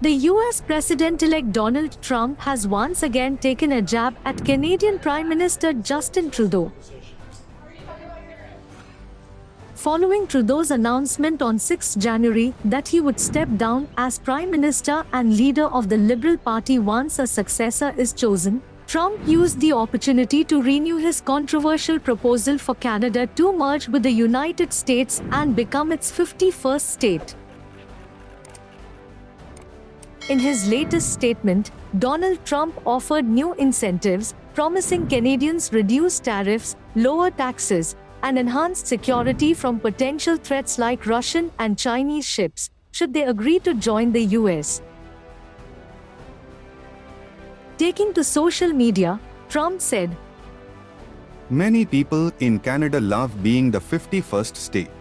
The US President-elect Donald Trump has once again taken a jab at Canadian Prime Minister Justin Trudeau. Following Trudeau's announcement on 6 January that he would step down as Prime Minister and leader of the Liberal Party once a successor is chosen, Trump used the opportunity to renew his controversial proposal for Canada to merge with the United States and become its 51st state. In his latest statement, Donald Trump offered new incentives, promising Canadians reduced tariffs, lower taxes, and enhanced security from potential threats like Russian and Chinese ships, should they agree to join the US. Taking to social media, Trump said, "Many people in Canada love being the 51st state.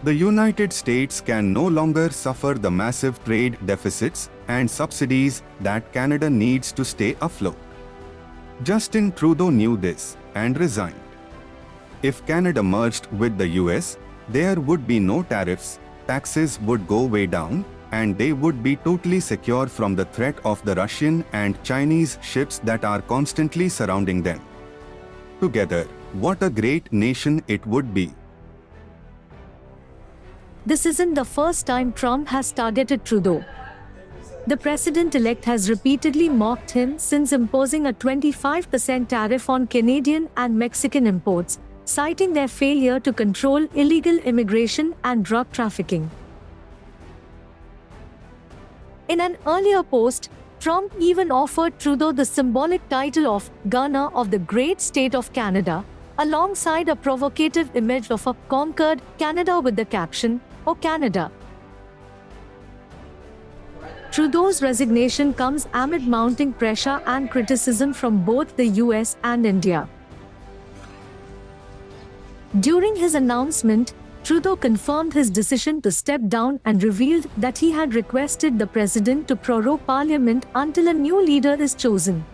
The United States can no longer suffer the massive trade deficits and subsidies that Canada needs to stay afloat. Justin Trudeau knew this and resigned. If Canada merged with the US, there would be no tariffs, taxes would go way down, and they would be totally secure from the threat of the Russian and Chinese ships that are constantly surrounding them. Together, what a great nation it would be." This isn't the first time Trump has targeted Trudeau. The president-elect has repeatedly mocked him since imposing a 25% tariff on Canadian and Mexican imports, citing their failure to control illegal immigration and drug trafficking. In an earlier post, Trump even offered Trudeau the symbolic title of Governor of the Great State of Canada, alongside a provocative image of a conquered Canada with the caption, "O Canada." Trudeau's resignation comes amid mounting pressure and criticism from both the US and India. During his announcement, Trudeau confirmed his decision to step down and revealed that he had requested the president to prorogue parliament until a new leader is chosen.